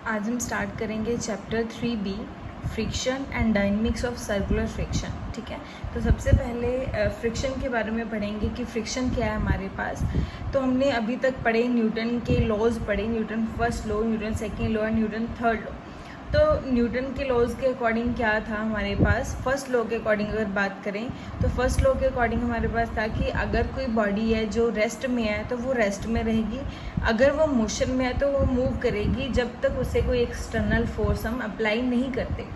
आज हम स्टार्ट करेंगे chapter 3B friction and dynamics of circular friction. ठीक है, तो सबसे पहले फ्रिक्शन के बारे में पढ़ेंगे कि फ्रिक्शन क्या है हमारे पास। तो हमने अभी तक पढ़े न्यूटन के लॉज पढ़े, Newton first law, Newton second law and Newton third law. तो न्यूटन के लॉज के अकॉर्डिंग क्या था हमारे पास, फर्स्ट लॉ के अकॉर्डिंग अगर बात करें तो फर्स्ट लॉ के अकॉर्डिंग हमारे पास था कि अगर कोई बॉडी है जो रेस्ट में है तो वो रेस्ट में रहेगी, अगर वो मोशन में है तो वो मूव करेगी जब तक उसे कोई एक्सटर्नल फोर्स हम अप्लाई नहीं करते।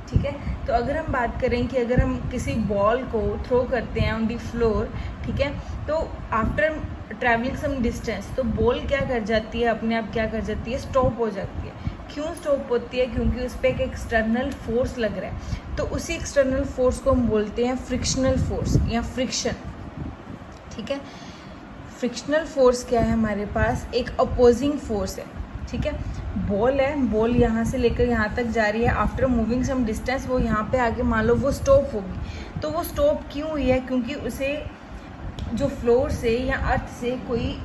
ठीक है, तो अगर हम बात करें कि अगर हम किसी बॉल को थ्रो करते हैं ऑन दी फ्लोर, ठीक है, तो आफ्टर ट्रैवलिंग सम डिस्टेंस तो बॉल क्या कर जाती है, अपने आप क्या कर जाती है, स्टॉप हो जाती है। क्यों स्टॉप होती है? क्योंकि उस पर एक एक्सटर्नल फोर्स लग रहा है। तो उसी एक्सटर्नल फोर्स को हम बोलते हैं फ्रिक्शनल फोर्स या फ्रिक्शन। ठीक है, फ्रिक्शनल फोर्स क्या है हमारे पास, एक अपोजिंग फोर्स है। ठीक है, बॉल है, बॉल यहाँ से लेकर यहाँ तक जा रही है, आफ्टर मूविंग सम डिस्टेंस वो यहाँ पे आके मान लो वो स्टॉप होगी। तो वो स्टॉप क्यों हुई है? क्योंकि उसे जो फ्लोर से या अर्थ से कोई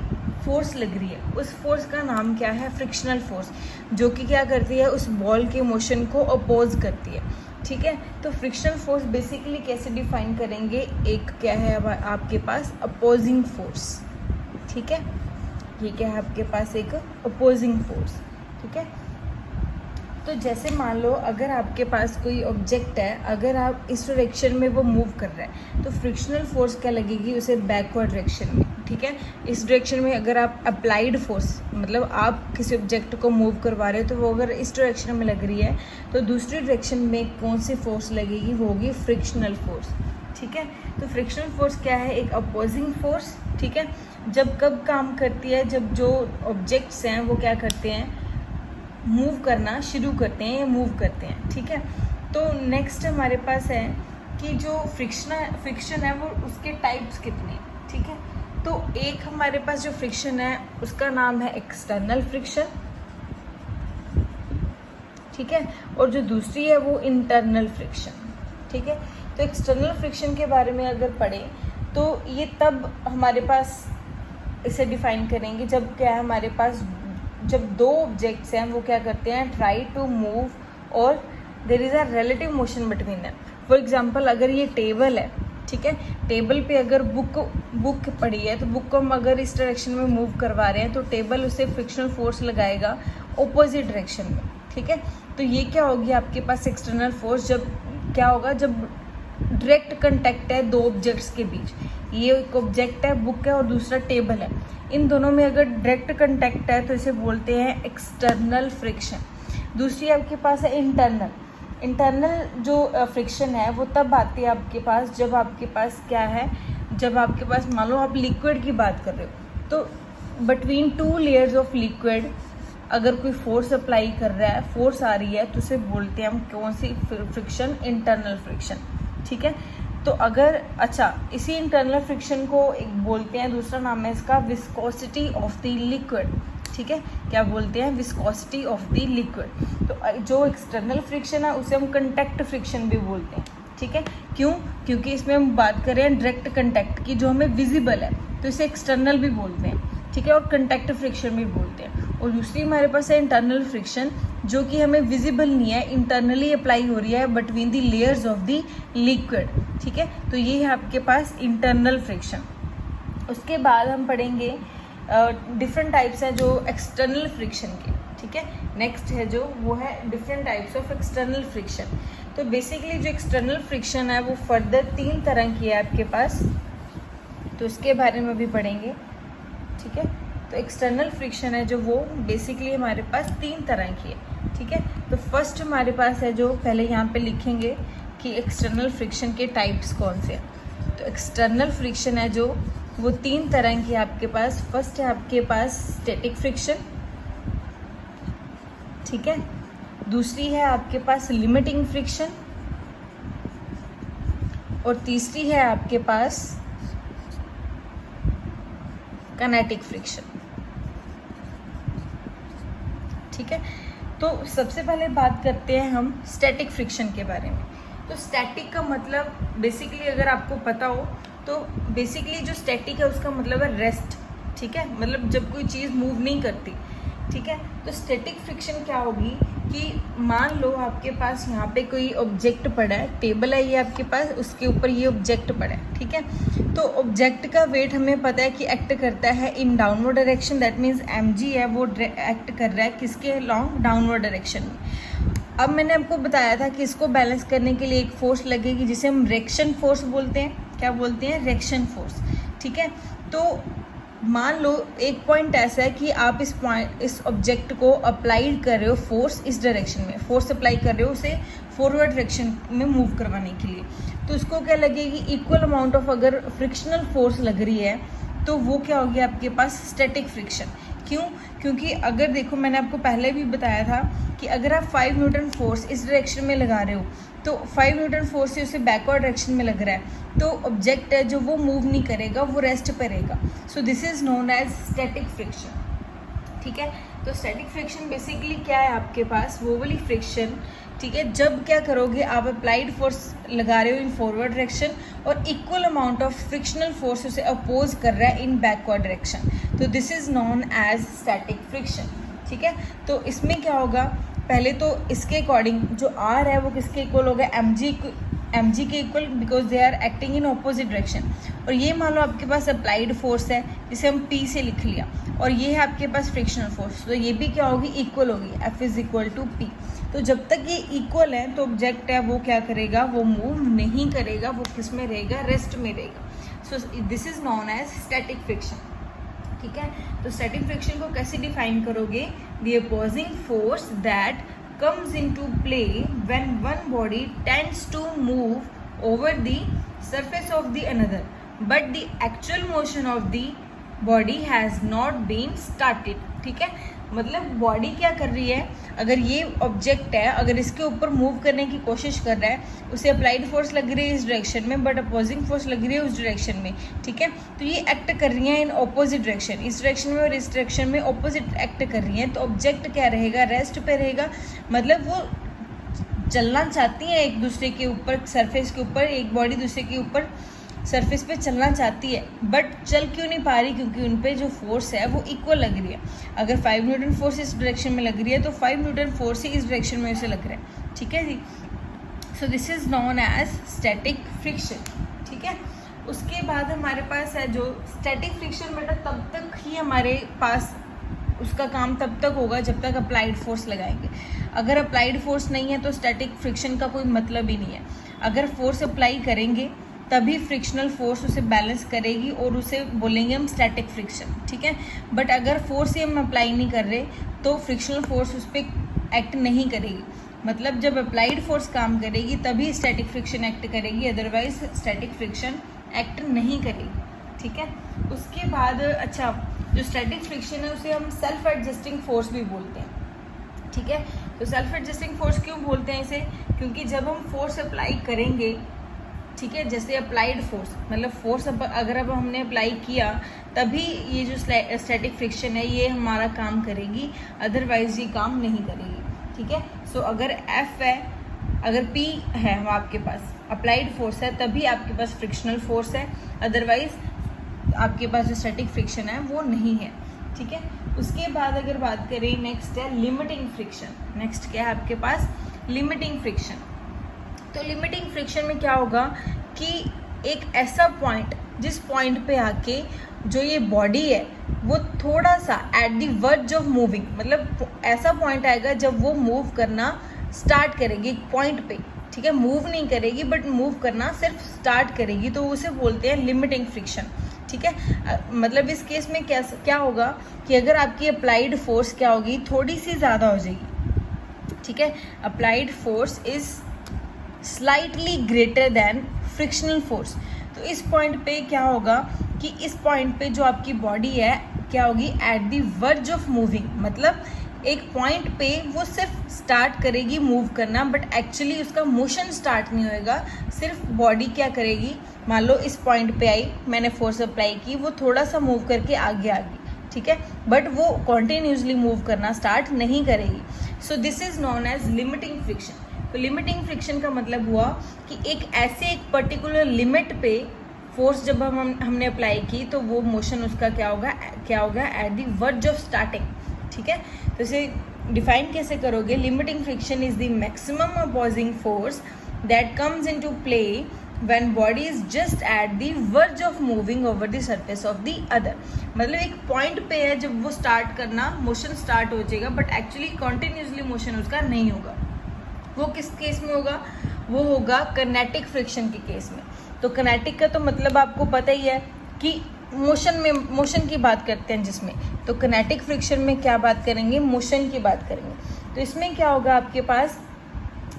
फोर्स लग रही है। उस फोर्स का नाम क्या है? फ्रिक्शनल फोर्स, जो कि क्या करती है, उस बॉल के मोशन को अपोज करती है। ठीक है, तो फ्रिक्शनल फोर्स बेसिकली कैसे डिफाइन करेंगे, एक क्या है अब आपके पास अपोजिंग फोर्स। ठीक है, ये क्या है आपके पास, एक अपोजिंग फोर्स। ठीक है, तो जैसे मान लो अगर आपके पास कोई ऑब्जेक्ट है, अगर आप इस डायरेक्शन में वो मूव कर रहा है तो फ्रिक्शनल फोर्स क्या लगेगी उसे, बैकवर्ड डायरेक्शन में। ठीक है, इस डायरेक्शन में अगर आप अप्लाइड फोर्स, मतलब आप किसी ऑब्जेक्ट को मूव करवा रहे हो तो वो अगर इस डायरेक्शन में लग रही है तो दूसरी डायरेक्शन में कौन सी फोर्स लगेगी, वो होगी फ्रिक्शनल फोर्स। ठीक है, तो फ्रिक्शनल फोर्स क्या है, एक अपोजिंग फोर्स। ठीक है, जब कब काम करती है, जब जो ऑब्जेक्ट्स हैं वो क्या करते हैं, मूव करना शुरू करते हैं या मूव करते हैं। ठीक है, तो नेक्स्ट हमारे पास है कि जो फ्रिक्शन है वो उसके टाइप्स कितने हैं। ठीक है, तो एक हमारे पास जो फ्रिक्शन है उसका नाम है एक्सटर्नल फ्रिक्शन। ठीक है, और जो दूसरी है वो इंटरनल फ्रिक्शन। ठीक है, तो एक्सटर्नल फ्रिक्शन के बारे में अगर पढ़ें तो ये तब हमारे पास इसे डिफाइन करेंगे जब क्या है हमारे पास, जब दो ऑब्जेक्ट्स हैं वो क्या करते हैं, ट्राई टू मूव और there is a relative motion between them. For example अगर ये टेबल है, ठीक है, टेबल पे अगर बुक पड़ी है तो बुक को हम अगर इस डायरेक्शन में मूव करवा रहे हैं तो टेबल उसे फ्रिक्शनल फोर्स लगाएगा ऑपोजिट डायरेक्शन में। ठीक है, तो ये क्या होगी आपके पास एक्सटर्नल फोर्स, जब क्या होगा, जब डायरेक्ट कांटेक्ट है दो ऑब्जेक्ट्स के बीच, ये एक ऑब्जेक्ट है बुक है और दूसरा टेबल है, इन दोनों में अगर डायरेक्ट कांटेक्ट है तो इसे बोलते हैं एक्सटर्नल फ्रिक्शन। दूसरी आपके पास है इंटरनल जो फ्रिक्शन है वो तब आती है आपके पास जब आपके पास क्या है, जब आपके पास मान लो आप लिक्विड की बात कर रहे हो तो between two layers of liquid अगर कोई फोर्स अप्लाई कर रहा है, फोर्स आ रही है तो उसे बोलते हैं हम कौन सी फ्रिक्शन, इंटरनल फ्रिक्शन। ठीक है, तो अगर अच्छा इसी इंटरनल फ्रिक्शन को एक बोलते हैं, दूसरा नाम है इसका विस्कोसिटी ऑफ द लिक्विड। ठीक है, क्या बोलते हैं, विस्कोसिटी ऑफ द लिक्विड। तो जो एक्सटर्नल फ्रिक्शन है उसे हम कंटैक्ट फ्रिक्शन भी बोलते हैं। ठीक है, क्यों? क्योंकि इसमें हम बात करें डायरेक्ट कंटैक्ट की जो हमें विजिबल है तो इसे एक्सटर्नल भी बोलते हैं। ठीक है, और कंटैक्ट फ्रिक्शन भी बोलते हैं। और दूसरी हमारे पास है इंटरनल फ्रिक्शन जो कि हमें विजिबल नहीं है, इंटरनली अप्लाई हो रही है between the layers of the liquid. ठीक है, तो ये है आपके पास इंटरनल फ्रिक्शन। उसके बाद हम पढ़ेंगे डिफरेंट टाइप्स हैं जो एक्सटर्नल फ्रिक्शन के। ठीक है, नेक्स्ट है जो वो है different types of external friction. तो बेसिकली जो एक्सटर्नल फ्रिक्शन है वो फर्दर 3 तरह की है आपके पास, तो उसके बारे में भी पढ़ेंगे। ठीक है, तो एक्सटर्नल फ्रिक्शन है जो वो बेसिकली हमारे पास 3 तरह की है। ठीक है, तो फर्स्ट हमारे पास है जो पहले यहाँ पे लिखेंगे कि एक्सटर्नल फ्रिक्शन के टाइप्स कौन से हैं। तो एक्सटर्नल फ्रिक्शन है जो वो 3 तरह की है आपके पास। फर्स्ट है आपके पास स्टैटिक फ्रिक्शन। ठीक है, दूसरी है आपके पास लिमिटिंग फ्रिक्शन और तीसरी है आपके पास काइनेटिक फ्रिक्शन। ठीक है, तो सबसे पहले बात करते हैं हम स्टैटिक फ्रिक्शन के बारे में। तो स्टैटिक का मतलब बेसिकली अगर आपको पता हो तो बेसिकली जो स्टैटिक है उसका मतलब है रेस्ट। ठीक है, मतलब जब कोई चीज़ मूव नहीं करती। ठीक है। तो स्टैटिक फ्रिक्शन क्या होगी कि मान लो आपके पास यहाँ पे कोई ऑब्जेक्ट पड़ा है, टेबल है ये आपके पास, उसके ऊपर ये ऑब्जेक्ट पड़ा है, ठीक है। तो ऑब्जेक्ट का वेट हमें पता है कि एक्ट करता है in downward direction, that means mg है वो एक्ट कर रहा है किसके लॉन्ग, डाउनवर्ड डायरेक्शन में। अब मैंने आपको बताया था कि इसको बैलेंस करने के लिए एक फोर्स लगेगी जिसे हम रिएक्शन फोर्स बोलते हैं। क्या बोलते हैं? रिएक्शन फोर्स, ठीक है। तो मान लो एक पॉइंट ऐसा है कि आप इस ऑब्जेक्ट को अप्लाइड कर रहे हो फोर्स इस डायरेक्शन में, फोर्स अप्लाई कर रहे हो उसे फॉरवर्ड डायरेक्शन में मूव करवाने के लिए, तो उसको क्या लगेगी? इक्वल अमाउंट ऑफ अगर फ्रिक्शनल फोर्स लग रही है तो वो क्या होगी आपके पास? Static friction. क्यों? क्योंकि अगर देखो मैंने आपको पहले भी बताया था कि अगर आप 5 न्यूटन फोर्स इस डायरेक्शन में लगा रहे हो तो 5 न्यूटन फोर्स से उसे बैकवर्ड डायरेक्शन में लग रहा है, तो ऑब्जेक्ट है जो वो मूव नहीं करेगा, वो रेस्ट पे रहेगा। So this is known as static friction, ठीक है। तो स्टैटिक फ्रिक्शन बेसिकली क्या है आपके पास? वो वाली फ्रिक्शन, ठीक है, जब क्या करोगे आप अप्लाइड फोर्स लगा रहे हो इन फॉरवर्ड डायरेक्शन और equal amount of frictional force उसे अपोज कर रहा है इन बैकवर्ड डायरेक्शन, तो this is known as static friction, ठीक है। तो इसमें क्या होगा? पहले तो इसके अकॉर्डिंग जो आर है वो किसके इक्वल होगा? mg के equal, because they are acting in opposite direction. और ये मान लो आपके पास अप्लाइड फोर्स है जिसे हम p से लिख लिया, और ये है आपके पास फ्रिक्शनल फोर्स, तो ये भी क्या होगी? इक्वल होगी, F is equal to p। तो जब तक ये इक्वल है तो ऑब्जेक्ट है वो क्या करेगा? वो मूव नहीं करेगा, वो किस में रहेगा? रेस्ट में रहेगा। So this is known as static friction, ठीक है। तो स्टैटिक फ्रिक्शन को कैसे डिफाइन करोगे? The opposing force that comes into play when one body tends to move over the surface of the another, but the actual motion of the body has not been started, ठीक है। मतलब body क्या कर रही है? अगर ये object है, अगर इसके ऊपर मूव करने की कोशिश कर रहा है, उसे अप्लाइड फोर्स लग रही है इस डायरेक्शन में, बट अपोजिंग फोर्स लग रही है उस डायरेक्शन में, ठीक है। तो ये एक्ट कर रही है इन ऑपोजिट डायरेक्शन, इस डायरेक्शन में और इस डायरेक्शन में ऑपोजिट एक्ट कर रही है, तो ऑब्जेक्ट क्या रहेगा? रेस्ट पे रहेगा। मतलब वो चलना चाहती है एक दूसरे के ऊपर, सरफेस के ऊपर, एक बॉडी दूसरे के ऊपर सरफेस पे चलना चाहती है, बट चल क्यों नहीं पा रही? क्योंकि उन पे जो फोर्स है वो इक्वल लग रही है। अगर 5 न्यूटन फोर्स इस डायरेक्शन में लग रही है तो 5 न्यूटन फोर्स ही इस डायरेक्शन में उसे लग रहा है, ठीक है जी। So this is known as static friction, ठीक है। उसके बाद हमारे पास है जो स्टैटिक फ्रिक्शन, बेटा तब तक ही हमारे पास उसका काम तब तक होगा जब तक अप्लाइड फोर्स लगाएंगे। अगर अप्लाइड फोर्स नहीं है तो स्टैटिक फ्रिक्शन का कोई मतलब ही नहीं है। अगर फोर्स अप्लाई करेंगे तभी फ्रिक्शनल फोर्स उसे बैलेंस करेगी और उसे बोलेंगे हम स्टैटिक फ्रिक्शन, ठीक है। बट अगर फोर्स ही हम अप्लाई नहीं कर रहे तो फ्रिक्शनल फोर्स उस पर एक्ट नहीं करेगी। मतलब जब अप्लाइड फोर्स काम करेगी तभी स्टैटिक फ्रिक्शन एक्ट करेगी, अदरवाइज स्टैटिक फ्रिक्शन एक्ट नहीं करेगी, ठीक है। उसके बाद अच्छा, जो स्टैटिक फ्रिक्शन है उसे हम सेल्फ एडजस्टिंग फोर्स भी बोलते हैं, ठीक है। तो सेल्फ एडजस्टिंग फोर्स क्यों बोलते हैं इसे? क्योंकि जब हम फोर्स अप्लाई करेंगे, ठीक है, जैसे अप्लाइड फोर्स, मतलब फोर्स अगर अब हमने अप्लाई किया तभी ये जो स्टैटिक फ्रिक्शन है ये हमारा काम करेगी, अदरवाइज ये काम नहीं करेगी, ठीक है। सो अगर F है, अगर P है हम आपके पास, अप्लाइड फोर्स है, तभी आपके पास फ्रिक्शनल फोर्स है, अदरवाइज आपके पास जो स्टैटिक फ्रिक्शन है वो नहीं है, ठीक है। उसके बाद अगर बात करें, नेक्स्ट है लिमिटिंग फ्रिक्शन। नेक्स्ट क्या है आपके पास? Limiting friction. तो लिमिटिंग फ्रिक्शन में क्या होगा कि एक ऐसा पॉइंट, जिस पॉइंट पे आके जो ये बॉडी है वो थोड़ा सा at the verge of moving, मतलब ऐसा पॉइंट आएगा जब वो मूव करना स्टार्ट करेगी एक पॉइंट पे, ठीक है। मूव नहीं करेगी बट मूव करना सिर्फ स्टार्ट करेगी, तो उसे बोलते हैं लिमिटिंग फ्रिक्शन, ठीक है। मतलब इस केस में क्या होगा कि अगर आपकी अप्लाइड फोर्स क्या होगी? थोड़ी सी ज़्यादा हो जाएगी, ठीक है। Applied force is slightly greater than frictional force. तो इस पॉइंट पे क्या होगा कि इस पॉइंट पे जो आपकी बॉडी है क्या होगी? At the verge of moving, मतलब एक पॉइंट पे वो सिर्फ स्टार्ट करेगी मूव करना, बट एक्चुअली उसका मोशन स्टार्ट नहीं होएगा। सिर्फ बॉडी क्या करेगी? मान लो इस पॉइंट पे आई, मैंने फोर्स अप्लाई की, वो थोड़ा सा मूव करके आगे आ गई, ठीक है, बट वो कॉन्टिन्यूसली मूव करना स्टार्ट नहीं करेगी। So this is known as limiting friction. तो लिमिटिंग फ्रिक्शन का मतलब हुआ कि एक पर्टिकुलर लिमिट पे फोर्स जब हमने अप्लाई की तो वो मोशन उसका क्या होगा at the verge of starting, ठीक है, तो इसे डिफाइन कैसे करोगे? Limiting friction is the maximum opposing force that comes into play when body is just at the verge of moving over the surface of the other। मतलब एक point पे है जब वो स्टार्ट करना, मोशन स्टार्ट हो जाएगा, बट एक्चुअली कॉन्टिन्यूसली मोशन उसका नहीं होगा। वो किस केस में होगा? वो होगा किनेटिक फ्रिक्शन के केस में। तो किनेटिक का तो मतलब आपको पता ही है कि मोशन की बात करते हैं जिसमें, तो किनेटिक फ्रिक्शन में क्या बात करेंगे? मोशन की बात करेंगे। तो इसमें क्या होगा आपके पास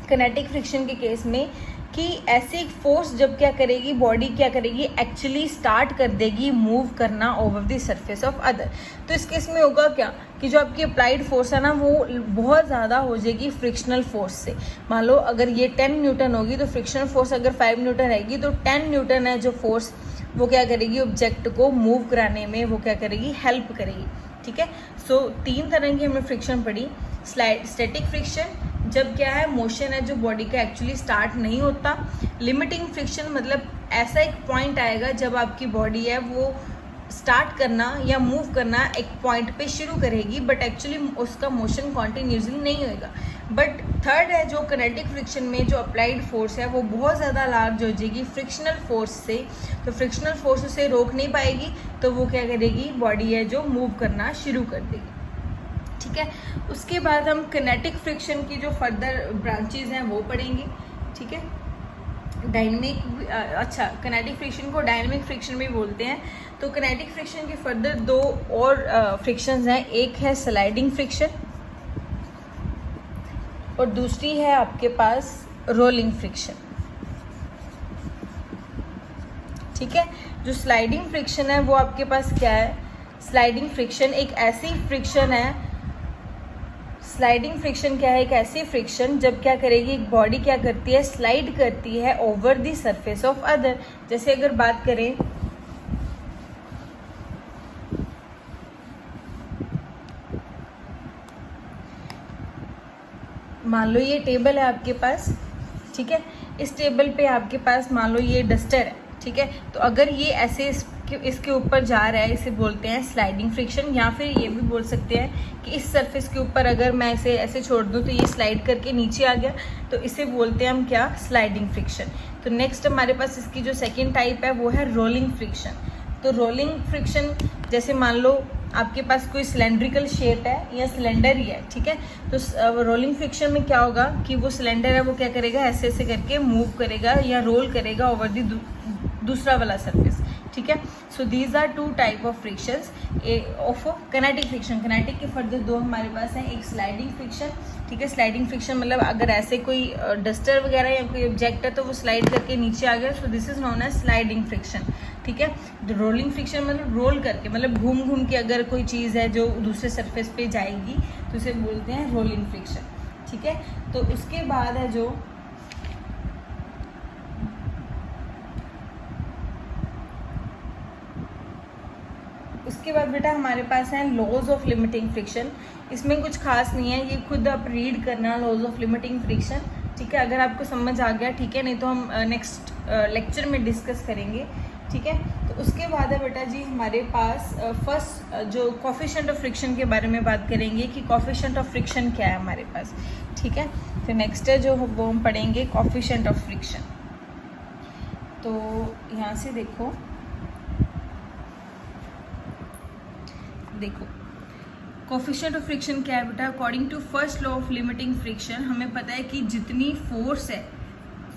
किनेटिक फ्रिक्शन के केस में कि ऐसी फोर्स जब क्या करेगी, बॉडी क्या करेगी, एक्चुअली स्टार्ट कर देगी मूव करना over the surface of other. तो इस केस में होगा क्या कि जो आपकी अप्लाइड फोर्स है ना, वो बहुत ज़्यादा हो जाएगी फ्रिक्शनल फोर्स से। मान लो अगर ये 10 न्यूटन होगी, तो फ्रिक्शनल फोर्स अगर 5 न्यूटन रहेगी, तो 10 न्यूटन है जो फोर्स, वो क्या करेगी? ऑब्जेक्ट को मूव कराने में वो क्या करेगी? हेल्प करेगी। ठीक है, सो 3 तरह की हमने फ्रिक्शन पढ़ी। स्टैटिक फ्रिक्शन, जब क्या है, मोशन है जो बॉडी का एक्चुअली स्टार्ट नहीं होता। लिमिटिंग फ्रिक्शन मतलब ऐसा एक पॉइंट आएगा जब आपकी बॉडी है वो स्टार्ट करना या मूव करना एक पॉइंट पे शुरू करेगी, बट एक्चुअली उसका मोशन कॉन्टिन्यूसली नहीं होएगा। बट थर्ड है जो किनेटिक फ्रिक्शन में जो अप्लाइड फोर्स है वो बहुत ज़्यादा लार्ज हो जाएगी फ्रिक्शनल फोर्स से। तो फ्रिक्शनल फोर्स उसे रोक नहीं पाएगी, तो वो क्या करेगी? बॉडी है जो मूव करना शुरू कर देगी। ठीक है, उसके बाद हम किनेटिक फ्रिक्शन की जो फर्दर ब्रांचेज हैं वो पढ़ेंगे। ठीक है, डायनेमिक, अच्छा, किनेटिक फ्रिक्शन को डायनेमिक फ्रिक्शन भी बोलते हैं। तो किनेटिक फ्रिक्शन के फर्दर 2 और फ्रिक्शंस हैं। एक है स्लाइडिंग फ्रिक्शन और दूसरी है आपके पास रोलिंग फ्रिक्शन। ठीक है, जो स्लाइडिंग फ्रिक्शन है वो आपके पास क्या है? स्लाइडिंग फ्रिक्शन एक ऐसी फ्रिक्शन है, स्लाइडिंग फ्रिक्शन क्या है? एक ऐसी फ्रिक्शन जब क्या करेगी, एक बॉडी क्या करती है? स्लाइड करती है over the surface of other. जैसे अगर बात करें, मान लो ये टेबल है आपके पास, ठीक है, इस टेबल पे आपके पास मान लो ये डस्टर है, ठीक है, तो अगर ये ऐसे इसके ऊपर जा रहा है, इसे बोलते हैं स्लाइडिंग फ्रिक्शन। या फिर ये भी बोल सकते हैं कि इस सरफेस के ऊपर अगर मैं इसे ऐसे छोड़ दूं तो ये स्लाइड करके नीचे आ गया, तो इसे बोलते हैं हम क्या? Sliding friction. तो नेक्स्ट हमारे पास इसकी जो सेकेंड टाइप है वो है रोलिंग फ्रिक्शन। तो रोलिंग फ्रिक्शन, जैसे मान लो आपके पास कोई सिलेंड्रिकल शेप है या सिलेंडर ही है, ठीक है, तो रोलिंग फ्रिक्शन में क्या होगा कि वो सिलेंडर है वो क्या करेगा? ऐसे ऐसे करके मूव करेगा या रोल करेगा ओवर दी दूसरा वाला सरफेस। ठीक है, so these are 2 type of frictions of kinetic friction. Kinetic के फर्दर 2 हमारे पास हैं, एक स्लाइडिंग फ्रिक्शन। ठीक है, स्लाइडिंग फ्रिक्शन मतलब अगर ऐसे कोई डस्टर वगैरह या कोई ऑब्जेक्ट है तो वो स्लाइड करके नीचे आ गया, so this is known as sliding friction. ठीक है, रोलिंग फ्रिक्शन मतलब रोल करके, मतलब घूम घूम के अगर कोई चीज़ है जो दूसरे सरफेस पे जाएगी तो उसे बोलते हैं रोलिंग फ्रिक्शन। ठीक है, तो उसके बाद है जो उसके बाद बेटा हमारे पास हैं लॉज ऑफ लिमिटिंग फ्रिक्शन। इसमें कुछ खास नहीं है, ये खुद आप रीड करना, लॉज ऑफ लिमिटिंग फ्रिक्शन। ठीक है, अगर आपको समझ आ गया ठीक है, नहीं तो हम नेक्स्ट लेक्चर में डिस्कस करेंगे। ठीक है, तो उसके बाद है बेटा जी हमारे पास फर्स्ट जो कोफिशिएंट ऑफ फ्रिक्शन के बारे में बात करेंगे कि कोफिशिएंट ऑफ फ्रिक्शन क्या है हमारे पास। ठीक है, तो नेक्स्ट है जो वो हम पढ़ेंगे कोफिशिएंट ऑफ फ्रिक्शन। तो यहाँ से देखो कोफिशिएंट ऑफ फ्रिक्शन क्या है बेटा? According to first law of limiting friction हमें पता है कि जितनी फोर्स है,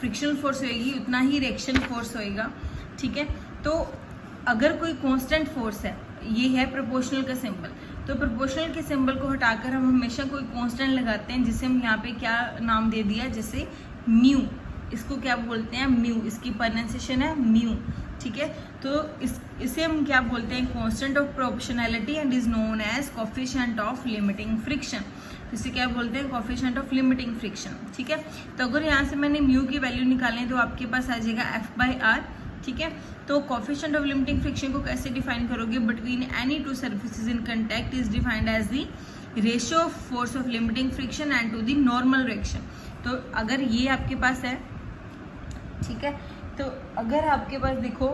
फ्रिक्शनल फोर्स होएगी, उतना ही रिएक्शन फोर्स होएगा। ठीक है, तो अगर कोई कांस्टेंट फोर्स है, ये है प्रोपोर्शनल का सिंबल, तो प्रोपोर्शनल के सिंबल को हटाकर हम हमेशा कोई कांस्टेंट लगाते हैं, जिसे हम यहाँ पे क्या नाम दे दिया, जैसे म्यू। इसको क्या बोलते हैं? म्यू। इसकी प्रोनाउंसिएशन है म्यू। ठीक है, तो इसे हम क्या बोलते हैं? Constant of proportionality and is known as coefficient of limiting friction. इसे क्या बोलते हैं? Coefficient of limiting friction. ठीक है, तो अगर यहाँ से मैंने म्यू की वैल्यू निकालें तो आपके पास आ जाएगा F/R। ठीक है, तो कोफिशिएंट ऑफ लिमिटिंग फ्रिक्शन को कैसे डिफाइन करोगे? Between any 2 surfaces in contact is defined as the ratio of force of limiting friction and to the normal reaction. तो अगर ये आपके पास है, ठीक है, तो अगर आपके पास देखो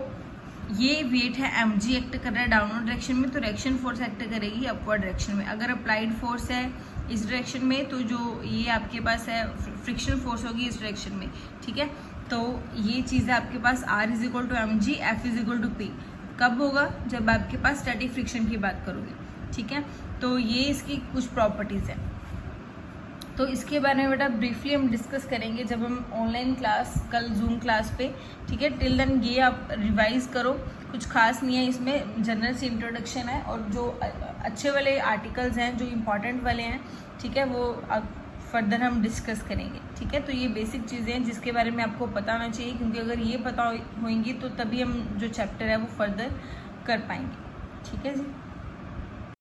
ये वेट है mg एक्ट कर रहा है डाउनवर्ड डायरेक्शन में, तो रिएक्शन फोर्स एक्ट करेगी अपवर्ड डायरेक्शन में। अगर अप्लाइड फोर्स है इस डायरेक्शन में, तो जो ये आपके पास है फ्रिक्शन फोर्स होगी इस डायरेक्शन में, ठीक है। तो ये चीज़ है आपके पास R is equal to M G, F is equal to P. कब होगा? जब आपके पास स्टैटिक फ्रिक्शन की बात करोगे, ठीक है। तो ये इसकी कुछ प्रॉपर्टीज़ है, तो इसके बारे में बेटा ब्रीफली हम डिस्कस करेंगे जब हम ऑनलाइन क्लास कल जूम क्लास पे, ठीक है। टिल देन ये आप रिवाइज करो, कुछ खास नहीं है इसमें, जनरल सी इंट्रोडक्शन है, और जो अच्छे वाले आर्टिकल्स हैं जो इम्पॉर्टेंट वाले हैं, ठीक है, वो फर्दर हम डिस्कस करेंगे, ठीक है। तो ये बेसिक चीज़ें हैं जिसके बारे में आपको पता होना चाहिए, क्योंकि अगर ये पता होंगी तो तभी हम जो चैप्टर है वो फर्दर कर पाएंगे, ठीक है जी।